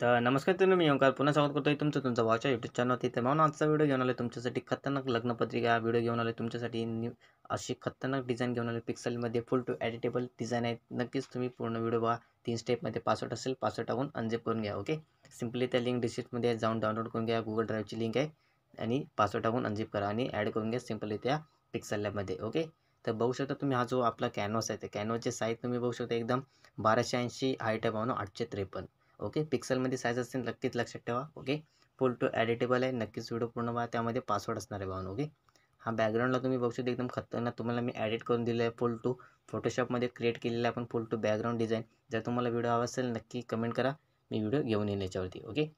तर नमस्कार मित्रांनो, मी ओंकार पुन्हा स्वागत करतोय तुमचं वाचा यूट्यूब चॅनलवरती. तर म्हणून आजचा व्हिडिओ घेऊन आलो तुमच्यासाठी खतरनाक लग्नपत्रिका व्हिडिओ घेऊन आलो तुमच्यासाठी अशी खतरनाक डिझाईन घेऊन आलो. पिक्सेलमध्ये फुल टू एडिटेबल डिझाईन आहे. नक्कीच तुम्ही पूर्ण व्हिडिओ बघा. 3 स्टेपमध्ये पासवर्ड असेल, पासवर्ड टाकून अनझिप करून घ्या. ओके, सिम्पली त्या लिंक डिस्क्रिप्शनमध्ये जाऊन डाउनलोड करून घ्या. गुगल ड्राईव्हची लिंक आहे आणि पासवर्ड टाकून अनझिप करा आणि ॲड करून घ्या सिम्पली त्या पिक्सेल लॅबमध्ये. ओके, तर बघू शकता तुम्ही हा जो आपला कॅनव्हास आहे, ते कॅनव्हासची साईज तुम्ही बघू शकता एकदम 1280 हाईट आहे भावनो 853. ओके, पिक्सेलमध्ये साईज असेल नक्कीच लक्षात ठेवा. ओके, फुल टू एडिटेबल आहे. नक्कीच व्हिडिओ पूर्ण बघा, त्यामध्ये पासवर्ड असणार आहे भावनो. ओके, हा बॅकग्राऊंडला तुम्ही बघू शकता एकदम खतरनाक तुम्हाला मी एडिट करून दिलं आहे. फुल टू फोटोशॉपमध्ये क्रिएट केलेलं आहे आपण फुल टू बॅकग्राऊंड डिझाईन. जर तुम्हाला व्हिडिओ हवा असेल नक्की कमेंट करा, मी व्हिडिओ घेऊन येईन याच्यावरती. ओके,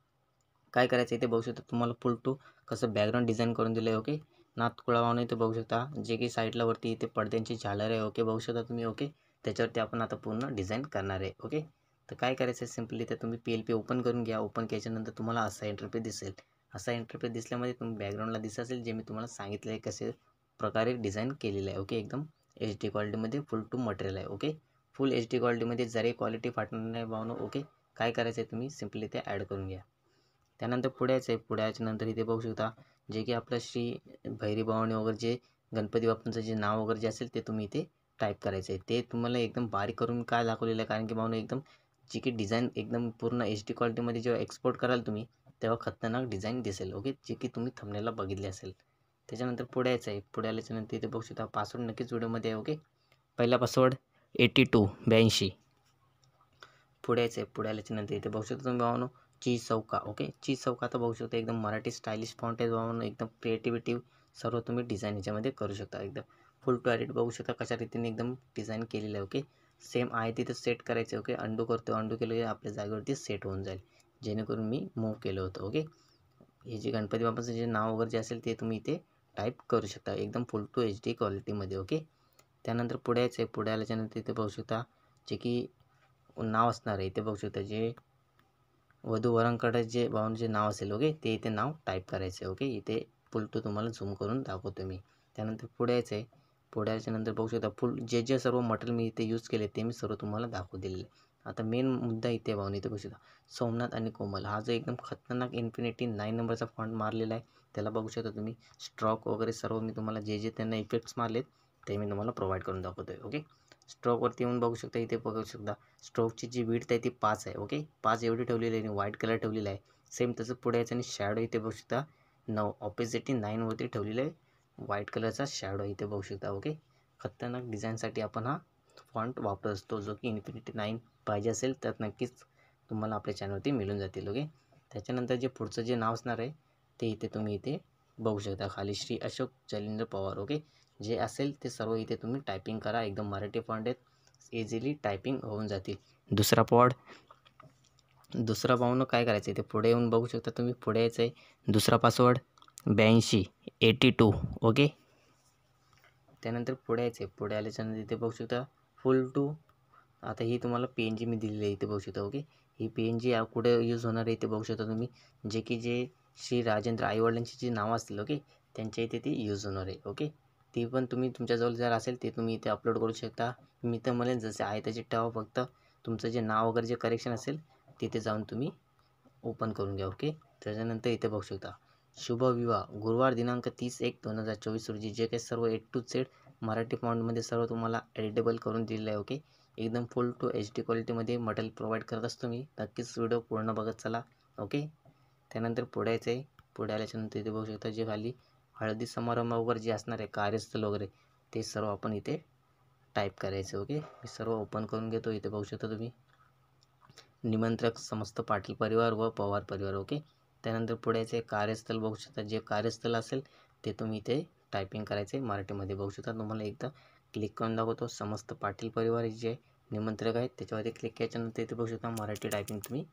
काय करायचं आहे ते बघू शकता. तुम्हाला फुल टू कसं बॅकग्राऊंड डिझाईन करून दिलं आहे. ओके, नातकुळा वाहून इथे बघू शकता, जे की साईडला वरती इथे पडद्यांची झालर आहे. ओके, बघू शकता तुम्ही. ओके, त्याच्यावरती आपण आता पूर्ण डिझाईन करणार आहे. ओके, तर काय करायचं आहे सिम्पली तर तुम्ही PLP ओपन करून घ्या. ओपन केल्याच्यानंतर तुम्हाला असा इंटरफेस दिसेल. असा इंटरफेस दिसल्यामध्ये तुम्ही बॅकग्राऊंडला दिसत असेल जे मी तुम्हाला सांगितलं आहे कसे प्रकारे डिझाईन केलेलं आहे. ओके, एकदम HD क्वालिटीमध्ये फुल टू मटेरियल आहे. ओके, फुल HD क्वालिटीमध्ये जरी क्वालिटी फाटणार नाही भावनो. ओके, काय करायचं आहे तुम्ही सिम्पली ते ॲड करून घ्या. त्यानंतर पुढे यायचं आहे. पुढे याच्यानंतर इथे बघू शकता जे की आपलं श्री भैरी भवानी वगैरे जे गणपती बाप्पांचं जे नाव वगैरे जे असेल ते तुम्ही इथे टाईप करायचं आहे. ते तुम्हाला एकदम बारीक करून काय दाखवलेलं आहे कारण की भावनो एकदम जी की डिझाईन एकदम पूर्ण HD क्वालिटीमध्ये जेव्हा एक्सपोर्ट कराल तुम्ही तेव्हा खतरनाक डिझाईन दिसेल. ओके, जे की तुम्ही थंबनेलला बघितले असेल. त्याच्यानंतर पुढे यायचं आहे. पुढे आल्याच्यानंतर इथे बघू शकता पासवर्ड नक्कीच व्हिडिओमध्ये आहे. ओके, पहिला पासवर्ड 82 पुढे यायचं आहे. पुढे आल्याच्यानंतर इथे बघू शकता तुम्ही भावानो चीज चौका. ओके, चीज चौका तर बघू शकता एकदम मराठी स्टायलिश फॉन्ट आहे भावानो. एकदम क्रिएटिव्हिटी सर्व तुम्ही डिझाईन याच्यामध्ये करू शकता. एकदम फुल टू एडिट बघू शकता कशा रीतीने एकदम डिझाईन केलेलं आहे. ओके, सेम आहे तिथं सेट करायचं. ओके, अंडू करतो. अंडू केलं की आपल्या जागेवरती सेट होऊन जाईल जेणेकरून मी मूव्ह केलं होतं. ओके, हे जे गणपती बाप्पाचं जे नाव वगैरे जे असेल ते तुम्ही इथे टाईप करू शकता एकदम फुल टू HD क्वालिटीमध्ये. ओके, त्यानंतर पुढे यायचं आहे. पुढे आल्याच्यानंतर इथे बघू शकता जे की नाव असणार आहे. इथे बघू शकता जे वधू वरांकडे जे भावांचे नाव असेल. ओके, ते इथे नाव टाईप करायचं आहे. ओके, इथे फुल टू तुम्हाला झूम करून दाखवतो मी. त्यानंतर पुढे यायचं आहे. पुढे याच्यानंतर बघू शकता फुल जे सर्व मटेरियल मी इथे यूज केले ते मी सर्व तुम्हाला दाखवू दिलेले. आता मेन मुद्दा इथे भावून इथे बघू शकता सोमनाथ आणि कोमल हा जो एकदम खतरनाक इन्फिनिटी 9 नंबरचा फॉन्ट मारलेला आहे. त्याला बघू शकता तुम्ही स्ट्रोक वगैरे सर्व मी तुम्हाला जे त्यांना इफेक्ट्स मारलेत ते मी तुम्हाला प्रोव्हाइड करून दाखवतो आहे. ओके, स्ट्रोकवरती येऊन बघू शकता. इथे बघू शकता स्ट्रोकची जी विड्थ आहे ती 5 आहे. ओके, 5 एवढी ठेवलेली आहे आणि व्हाईट कलर ठेवलेला आहे. सेम तसं पुढे यायचं आणि शॅडो इथे बघू शकता 9 ऑपोजिट 9वरती ठेवलेलं आहे. व्हाईट कलरचा शॅडो इथे बघू शकता. ओके, खतरनाक डिझाईनसाठी आपण हा फॉन्ट वापरत असतो जो की इन्फिनिटी 9 पाहिजे असेल तर नक्कीच तुम्हाला आपल्या चॅनलवरती मिळून जातील. ओके, त्याच्यानंतर जे पुढचं जे नाव असणार आहे ते इथे तुम्ही इथे बघू शकता खाली श्री अशोक चलिंद्र पवार. ओके, जे असेल ते सर्व इथे तुम्ही टायपिंग करा. एकदम मराठी फॉन्ट आहेत, इझिली टायपिंग होऊन जातील. दुसरा पाहून काय करायचं आहे ते पुढे येऊन बघू शकता तुम्ही. पुढे यायचं आहे. दुसरा पासवर्ड 82 ओके, त्यानंतर पुढे यायचं आहे. पुढे आल्याच्यानंतर इथे बघू शकता फुल टू. आता ही तुम्हाला PNG मी दिलेली आहे इथे बघू शकता. ओके, ही PNG कुठे यूज होणार आहे इथे बघू शकता तुम्ही. जे श्री राजेंद्र आईवडिलांची जी नावं असतील. ओके, त्यांच्या इथे ती यूज होणार आहे. ओके, ती पण तुम्ही तुमच्याजवळ जर असेल ते तुम्ही इथे अपलोड करू शकता. मी तर म्हणेन जसे आहे त्याचे ठेवा, फक्त तुमचं जे नाव वगैरे जे करेक्शन असेल तिथे जाऊन तुम्ही ओपन करून घ्या. ओके, त्याच्यानंतर इथे बघू शकता शुभविवाह गुरुवार दिनांक 30/1/2024 रोजी जे काही सर्व A to Z मराठी फॉन्टमध्ये सर्व तुम्हाला एडिटेबल करून दिलेलं आहे. ओके, एकदम फुल टू HD क्वालिटीमध्ये मटेरियल प्रोव्हाइड करत असतो मी. नक्कीच व्हिडिओ पूर्ण बघत चला. ओके, त्यानंतर पुढे यायचं आहे. पुढे आल्याच्यानंतर इथे बघू शकता जे खाली हळदी समारंभ वगैरे जे असणार आहे कार्यस्थल वगैरे ते सर्व आपण इथे टाईप करायचं. ओके, मी सर्व ओपन करून घेतो. इथे बघू शकता तुम्ही निमंत्रक समस्त पाटील परिवार व पवार परिवार. ओके, त्यानंतर पुढे यायचे कार्यस्थल बघू शकता. जे कार्यस्थल असेल ते तुम्ही इथे टायपिंग करायचे मराठीमध्ये. बघू शकता तुम्हाला एकदा क्लिक करून दाखवतो. समस्त पाटील परिवार जे निमंत्रक आहेत त्याच्यावरती क्लिक केल्याच्यानंतर इथे बघू शकता मराठी टायपिंग तुम्ही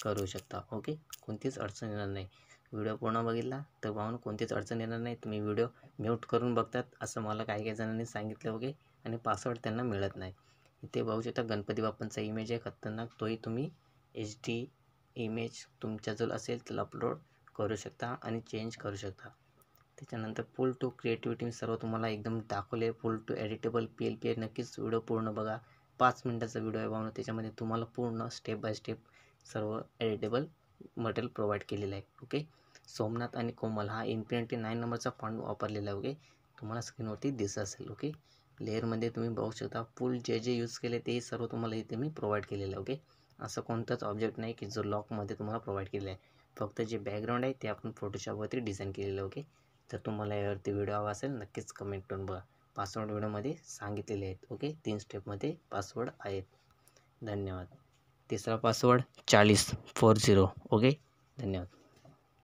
करू शकता. ओके, कोणतीच अडचण येणार नाही. व्हिडिओ पूर्ण बघितला तर भावून कोणतीच अडचण येणार नाही. तुम्ही व्हिडिओ म्यूट करून बघतात असं मला काही जणांनी सांगितलं. ओके, आणि पासवर्ड त्यांना मिळत नाही. इथे बघू शकता गणपती बाप्पांचा इमेज आहे खतरनाक. तोही तुम्ही HD इमेज तुमच्याजवळ असेल तर अपलोड करू शकता आणि चेंज करू शकता. त्याच्यानंतर फुल टू क्रिएटिव्हिटी सर्व तुम्हाला एकदम दाखवले. फुल टू एडिटेबल PLP नक्कीच व्हिडिओ पूर्ण बघा. 5 मिनिटाचा व्हिडिओ आहे भावना. त्याच्यामध्ये तुम्हाला पूर्ण स्टेप बाय स्टेप सर्व एडिटेबल मटेरियल प्रोव्हाइड केलेलं आहे. ओके, सोमनाथ आणि कोमल हा इन्फिनिटी 9 नंबरचा फॉन्ट वापरलेला आहे. ओके, तुम्हाला स्क्रीनवरती दिसत असेल. ओके, लेअरमध्ये तुम्ही बघू शकता फुल जे यूज केले ते सर्व तुम्हाला इथे मी प्रोव्हाइड केलेलं आहे. ओके, असं कोणताच ऑब्जेक्ट नाही की जो लॉकमध्ये तुम्हाला प्रोव्हाइड केलेला आहे. फक्त जे बॅकग्राऊंड आहे ते आपण फोटोशॉपवरती डिझाईन केलेलं आहे. ओके, तर तुम्हाला यावरती व्हिडिओ हवा असेल नक्कीच कमेंट करून बघा. पासवर्ड व्हिडिओमध्ये सांगितलेले आहेत. ओके, 3 स्टेपमध्ये पासवर्ड आहेत. धन्यवाद. तिसरा पासवर्ड 4040. ओके, धन्यवाद.